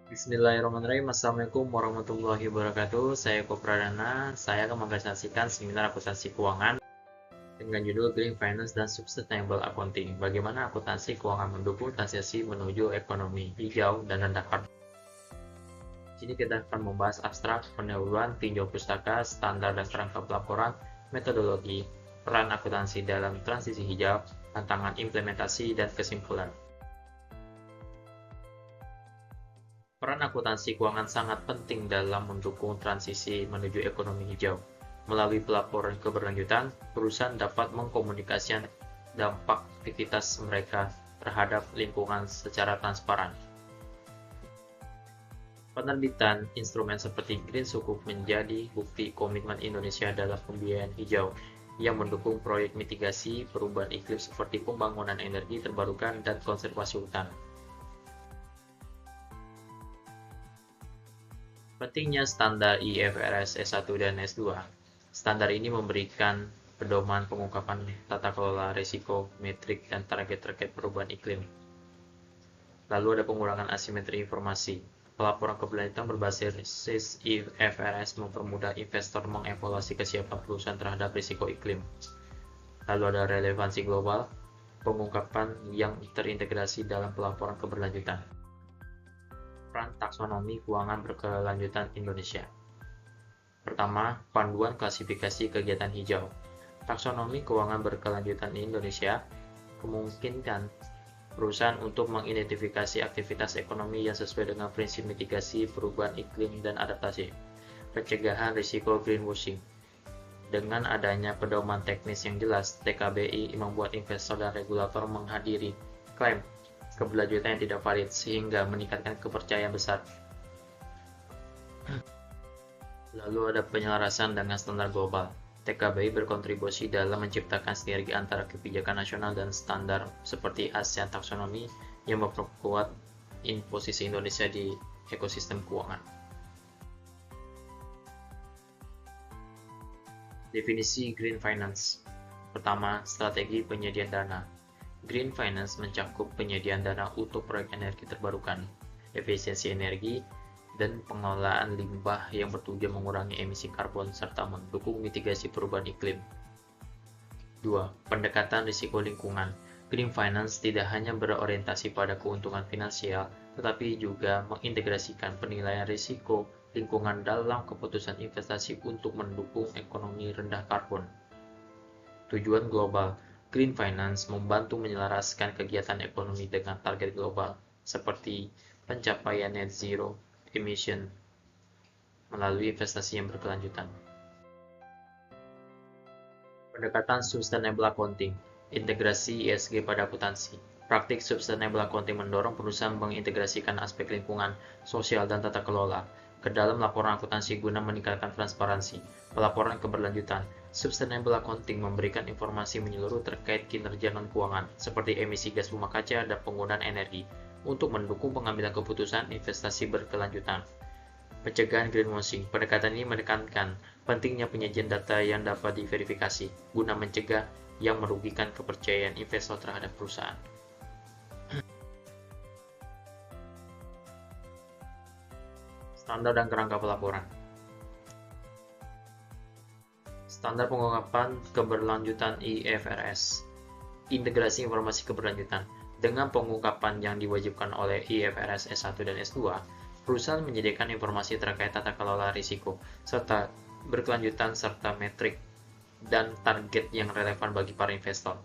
Bismillahirrahmanirrahim. Assalamualaikum warahmatullahi wabarakatuh. Saya Eko Pradana. Saya akan mempresentasikan seminar akuntansi keuangan dengan judul Green Finance dan Sustainable Accounting. Bagaimana akuntansi keuangan mendukung transisi menuju ekonomi hijau dan rendah karbon. Di sini kita akan membahas abstrak, pendahuluan, tinjau pustaka, standar dan kerangka pelaporan, metodologi, peran akuntansi dalam transisi hijau, tantangan implementasi, dan kesimpulan. Peran akuntansi keuangan sangat penting dalam mendukung transisi menuju ekonomi hijau. Melalui pelaporan keberlanjutan, perusahaan dapat mengkomunikasikan dampak aktivitas mereka terhadap lingkungan secara transparan. Penerbitan instrumen seperti Green Sukuk menjadi bukti komitmen Indonesia dalam pembiayaan hijau yang mendukung proyek mitigasi perubahan iklim seperti pembangunan energi terbarukan dan konservasi hutan. Pentingnya standar IFRS S1 dan S2. Standar ini memberikan pedoman pengungkapan tata kelola risiko, metrik, dan target terkait perubahan iklim. Lalu ada pengurangan asimetri informasi. Pelaporan keberlanjutan berbasis IFRS mempermudah investor mengevaluasi kesiapan perusahaan terhadap risiko iklim. Lalu ada relevansi global, pengungkapan yang terintegrasi dalam pelaporan keberlanjutan. Peran taksonomi keuangan berkelanjutan Indonesia. Pertama, panduan klasifikasi kegiatan hijau. Taksonomi keuangan berkelanjutan Indonesia memungkinkan perusahaan untuk mengidentifikasi aktivitas ekonomi yang sesuai dengan prinsip mitigasi perubahan iklim dan adaptasi, pencegahan risiko greenwashing. Dengan adanya pedoman teknis yang jelas, TKBI membuat investor dan regulator menghadiri klaim keberlanjutan yang tidak valid sehingga meningkatkan kepercayaan besar. Lalu ada penyelarasan dengan standar global. TKBI berkontribusi dalam menciptakan sinergi antara kebijakan nasional dan standar seperti ASEAN Taxonomy yang memperkuat posisi Indonesia di ekosistem keuangan. Definisi Green Finance. Pertama, strategi penyediaan dana. Green Finance mencakup penyediaan dana untuk proyek energi terbarukan, efisiensi energi, dan pengelolaan limbah yang bertujuan mengurangi emisi karbon serta mendukung mitigasi perubahan iklim. 2. Pendekatan risiko lingkungan. Green Finance tidak hanya berorientasi pada keuntungan finansial, tetapi juga mengintegrasikan penilaian risiko lingkungan dalam keputusan investasi untuk mendukung ekonomi rendah karbon. Tujuan global. Green Finance membantu menyelaraskan kegiatan ekonomi dengan target global, seperti pencapaian net zero emission melalui investasi yang berkelanjutan. Pendekatan Sustainable Accounting, integrasi ESG pada akuntansi. Praktik Sustainable Accounting mendorong perusahaan mengintegrasikan aspek lingkungan, sosial, dan tata kelola ke dalam laporan akuntansi guna meningkatkan transparansi. Pelaporan keberlanjutan. Sustainable Accounting memberikan informasi menyeluruh terkait kinerja non-keuangan, seperti emisi gas rumah kaca dan penggunaan energi, untuk mendukung pengambilan keputusan investasi berkelanjutan. Pencegahan greenwashing. Pendekatan ini menekankan pentingnya penyajian data yang dapat diverifikasi, guna mencegah yang merugikan kepercayaan investor terhadap perusahaan. Standar dan kerangka pelaporan. Standar pengungkapan keberlanjutan IFRS. Integrasi informasi keberlanjutan. Dengan pengungkapan yang diwajibkan oleh IFRS S1 dan S2, perusahaan menyediakan informasi terkait tata kelola risiko, serta berkelanjutan serta metrik dan target yang relevan bagi para investor.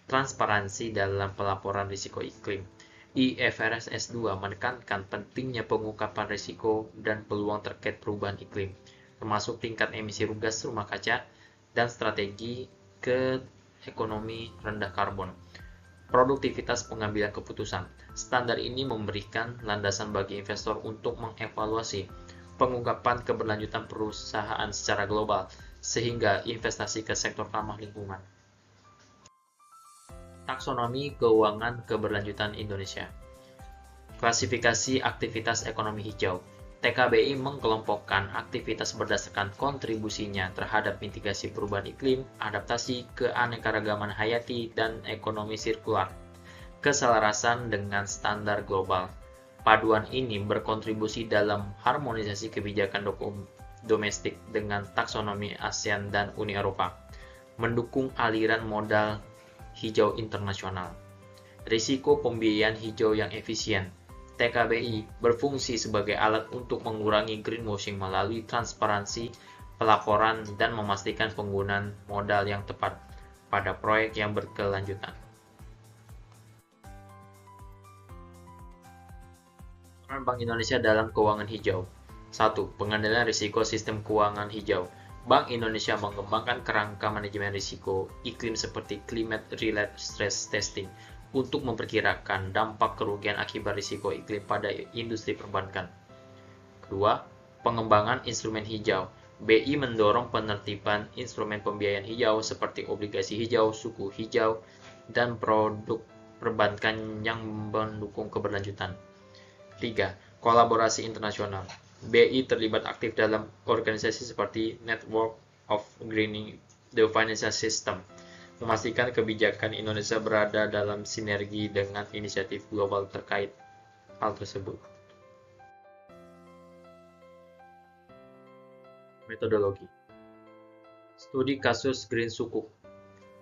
Transparansi dalam pelaporan risiko iklim. IFRS S2 menekankan pentingnya pengungkapan risiko dan peluang terkait perubahan iklim, termasuk tingkat emisi gas rumah kaca dan strategi ke ekonomi rendah karbon. Produktivitas pengambilan keputusan. Standar ini memberikan landasan bagi investor untuk mengevaluasi pengungkapan keberlanjutan perusahaan secara global, sehingga investasi ke sektor ramah lingkungan. Taksonomi keuangan keberlanjutan Indonesia. Klasifikasi aktivitas ekonomi hijau. TKBI mengkelompokkan aktivitas berdasarkan kontribusinya terhadap mitigasi perubahan iklim, adaptasi keanekaragaman hayati, dan ekonomi sirkular. Keselarasan dengan standar global. Paduan ini berkontribusi dalam harmonisasi kebijakan domestik dengan taksonomi ASEAN dan Uni Eropa, mendukung aliran modal hijau internasional. Risiko pembiayaan hijau yang efisien. TKBI berfungsi sebagai alat untuk mengurangi greenwashing melalui transparansi pelaporan dan memastikan penggunaan modal yang tepat pada proyek yang berkelanjutan. Peran Bank Indonesia dalam keuangan hijau. 1. Pengendalian risiko sistem keuangan hijau. Bank Indonesia mengembangkan kerangka manajemen risiko iklim seperti climate-related stress testing untuk memperkirakan dampak kerugian akibat risiko iklim pada industri perbankan. Kedua, pengembangan instrumen hijau. BI mendorong penertiban instrumen pembiayaan hijau seperti obligasi hijau, suku hijau, dan produk perbankan yang mendukung keberlanjutan. 3. Kolaborasi internasional. BI terlibat aktif dalam organisasi seperti Network of Greening the Financial System, memastikan kebijakan Indonesia berada dalam sinergi dengan inisiatif global terkait hal tersebut. Metodologi. Studi kasus Green Sukuk.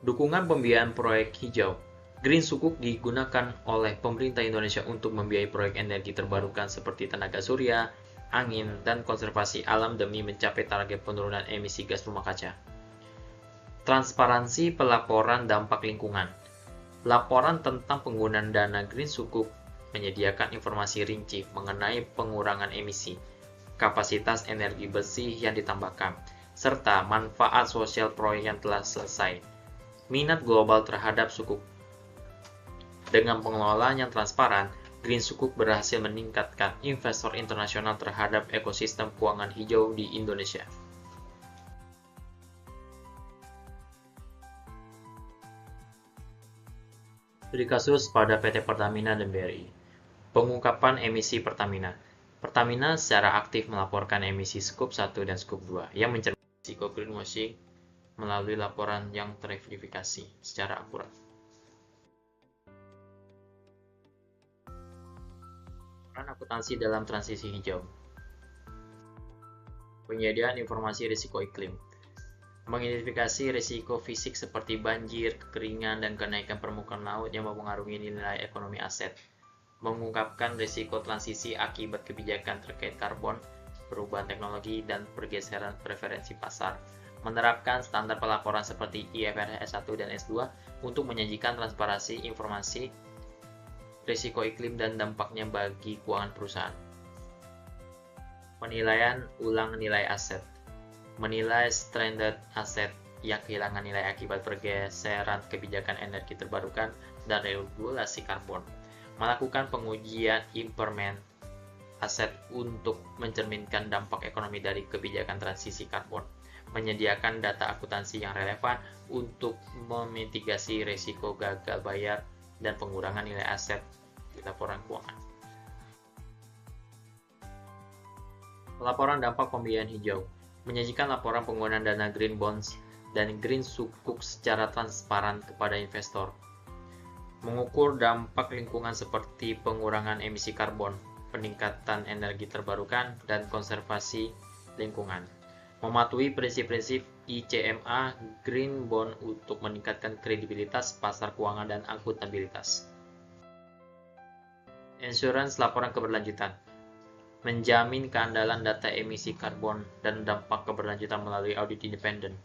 Dukungan pembiayaan proyek hijau. Green Sukuk digunakan oleh pemerintah Indonesia untuk membiayai proyek energi terbarukan seperti tenaga surya, angin, dan konservasi alam demi mencapai target penurunan emisi gas rumah kaca. Transparansi pelaporan dampak lingkungan. Laporan tentang penggunaan dana Green Sukuk menyediakan informasi rinci mengenai pengurangan emisi, kapasitas energi bersih yang ditambahkan, serta manfaat sosial proyek yang telah selesai. Minat global terhadap sukuk. Dengan pengelolaan yang transparan, Green Sukuk berhasil meningkatkan investor internasional terhadap ekosistem keuangan hijau di Indonesia. Studi kasus pada PT Pertamina dan BRI. Pengungkapan emisi Pertamina. Pertamina secara aktif melaporkan emisi Scope 1 dan Scope 2 yang mencerminkan risiko greenwashing melalui laporan yang terverifikasi secara akurat. Peran akuntansi dalam transisi hijau. Penyediaan informasi risiko iklim. Mengidentifikasi risiko fisik seperti banjir, kekeringan, dan kenaikan permukaan laut yang mempengaruhi nilai ekonomi aset. Mengungkapkan risiko transisi akibat kebijakan terkait karbon, perubahan teknologi, dan pergeseran preferensi pasar. Menerapkan standar pelaporan seperti IFRS S1 dan S2 untuk menyajikan transparansi informasi risiko iklim dan dampaknya bagi keuangan perusahaan. Penilaian ulang nilai aset. Menilai stranded aset yang kehilangan nilai akibat pergeseran kebijakan energi terbarukan dan regulasi karbon. Melakukan pengujian impairment aset untuk mencerminkan dampak ekonomi dari kebijakan transisi karbon. Menyediakan data akuntansi yang relevan untuk memitigasi risiko gagal bayar dan pengurangan nilai aset di laporan keuangan. Laporan dampak pembiayaan hijau. Menyajikan laporan penggunaan dana Green Bonds dan Green Sukuk secara transparan kepada investor. Mengukur dampak lingkungan seperti pengurangan emisi karbon, peningkatan energi terbarukan, dan konservasi lingkungan. Mematuhi prinsip-prinsip ICMA Green Bond untuk meningkatkan kredibilitas pasar keuangan dan akuntabilitas. Insurance laporan keberlanjutan. Menjamin keandalan data emisi karbon dan dampak keberlanjutan melalui audit independen.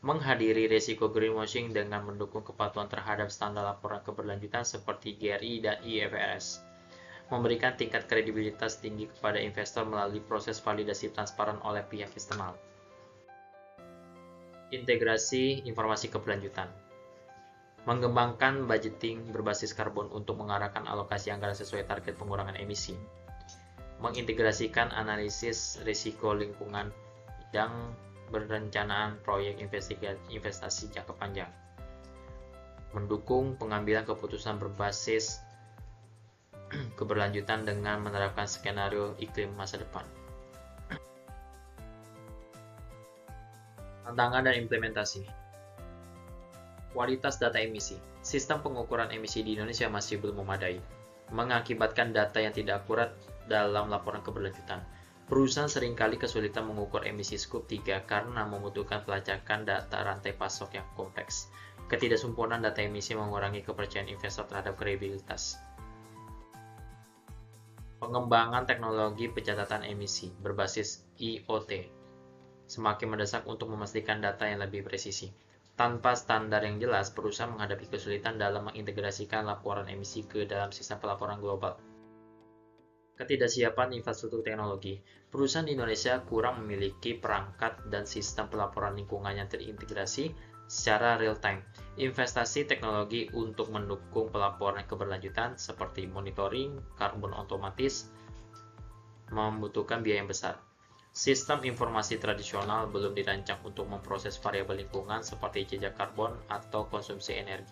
Menghadiri risiko greenwashing dengan mendukung kepatuhan terhadap standar laporan keberlanjutan seperti GRI dan IFRS. Memberikan tingkat kredibilitas tinggi kepada investor melalui proses validasi transparan oleh pihak eksternal. Integrasi informasi keberlanjutan. Mengembangkan budgeting berbasis karbon untuk mengarahkan alokasi anggaran sesuai target pengurangan emisi. Mengintegrasikan analisis risiko lingkungan yang perencanaan proyek investasi jangka panjang. Mendukung pengambilan keputusan berbasis keberlanjutan dengan menerapkan skenario iklim masa depan. Tantangan dan implementasi. Kualitas data emisi. Sistem pengukuran emisi di Indonesia masih belum memadai. mengakibatkan data yang tidak akurat dalam laporan keberlanjutan. Perusahaan seringkali kesulitan mengukur emisi skop 3 karena membutuhkan pelacakan data rantai pasok yang kompleks. Ketidaksempurnaan data emisi mengurangi kepercayaan investor terhadap kredibilitas. Pengembangan teknologi pencatatan emisi berbasis IoT semakin mendesak untuk memastikan data yang lebih presisi. Tanpa standar yang jelas, perusahaan menghadapi kesulitan dalam mengintegrasikan laporan emisi ke dalam sistem pelaporan global. Ketidaksiapan infrastruktur teknologi. Perusahaan di Indonesia kurang memiliki perangkat dan sistem pelaporan lingkungan yang terintegrasi secara real-time. Investasi teknologi untuk mendukung pelaporan keberlanjutan seperti monitoring karbon otomatis membutuhkan biaya yang besar. Sistem informasi tradisional belum dirancang untuk memproses variabel lingkungan seperti jejak karbon atau konsumsi energi.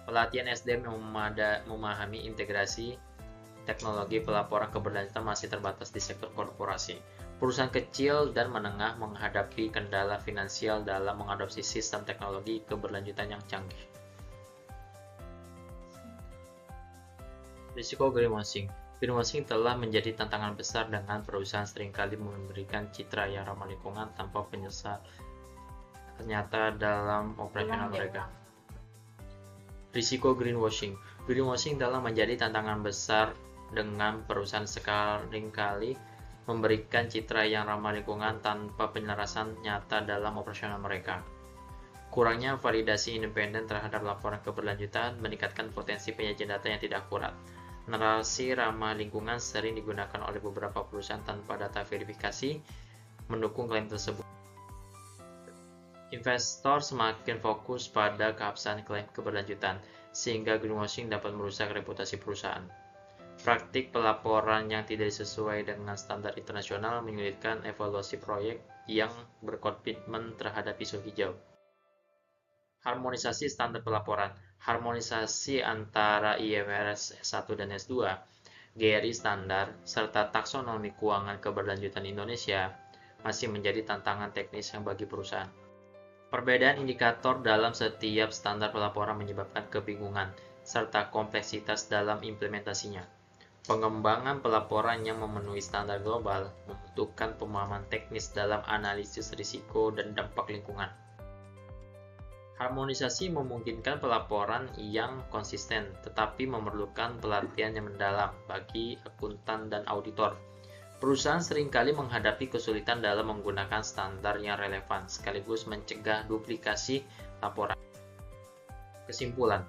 Pelatihan SDM yang memahami integrasi teknologi pelaporan keberlanjutan masih terbatas di sektor korporasi. Perusahaan kecil dan menengah menghadapi kendala finansial dalam mengadopsi sistem teknologi keberlanjutan yang canggih. Risiko greenwashing. Greenwashing telah menjadi tantangan besar dengan perusahaan seringkali memberikan citra yang ramah lingkungan tanpa penyelesaian nyata dalam operasional mereka. Risiko greenwashing. Greenwashing telah menjadi tantangan besar dengan perusahaan seringkali memberikan citra yang ramah lingkungan tanpa penyelesaian nyata dalam operasional mereka. Kurangnya validasi independen terhadap laporan keberlanjutan meningkatkan potensi penyajian data yang tidak akurat. Narasi ramah lingkungan sering digunakan oleh beberapa perusahaan tanpa data verifikasi mendukung klaim tersebut. Investor semakin fokus pada keabsahan klaim keberlanjutan, sehingga greenwashing dapat merusak reputasi perusahaan. Praktik pelaporan yang tidak sesuai dengan standar internasional menyulitkan evaluasi proyek yang berkomitmen terhadap isu hijau. Harmonisasi standar pelaporan. Harmonisasi antara IFRS S1 dan S2, GRI standar, serta taksonomi keuangan keberlanjutan Indonesia masih menjadi tantangan teknis yang bagi perusahaan. Perbedaan indikator dalam setiap standar pelaporan menyebabkan kebingungan serta kompleksitas dalam implementasinya. Pengembangan pelaporan yang memenuhi standar global membutuhkan pemahaman teknis dalam analisis risiko dan dampak lingkungan. Harmonisasi memungkinkan pelaporan yang konsisten, tetapi memerlukan pelatihan yang mendalam bagi akuntan dan auditor. Perusahaan seringkali menghadapi kesulitan dalam menggunakan standar yang relevan, sekaligus mencegah duplikasi laporan. Kesimpulan: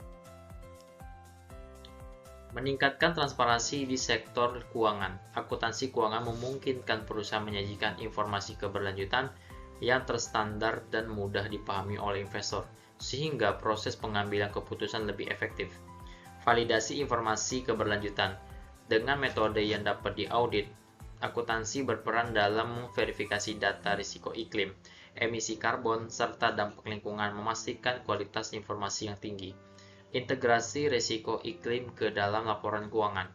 meningkatkan transparansi di sektor keuangan. Akuntansi keuangan memungkinkan perusahaan menyajikan informasi keberlanjutan yang terstandar dan mudah dipahami oleh investor, sehingga proses pengambilan keputusan lebih efektif. Validasi informasi keberlanjutan. Dengan metode yang dapat diaudit, akuntansi berperan dalam memverifikasi data risiko iklim, emisi karbon, serta dampak lingkungan, memastikan kualitas informasi yang tinggi. Integrasi risiko iklim ke dalam laporan keuangan.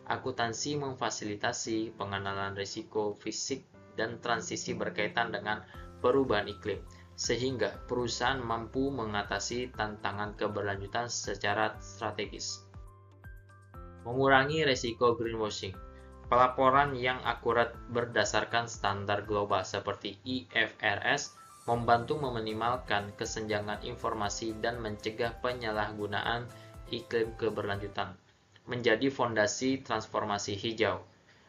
Akuntansi memfasilitasi pengenalan risiko fisik dan transisi berkaitan dengan perubahan iklim, sehingga perusahaan mampu mengatasi tantangan keberlanjutan secara strategis. Mengurangi risiko greenwashing. Pelaporan yang akurat berdasarkan standar global seperti IFRS membantu meminimalkan kesenjangan informasi dan mencegah penyalahgunaan iklim keberlanjutan. Menjadi fondasi transformasi hijau.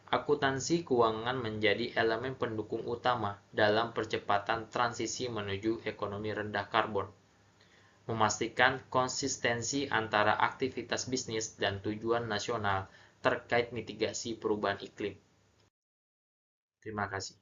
Akuntansi keuangan menjadi elemen pendukung utama dalam percepatan transisi menuju ekonomi rendah karbon, memastikan konsistensi antara aktivitas bisnis dan tujuan nasional terkait mitigasi perubahan iklim. Terima kasih.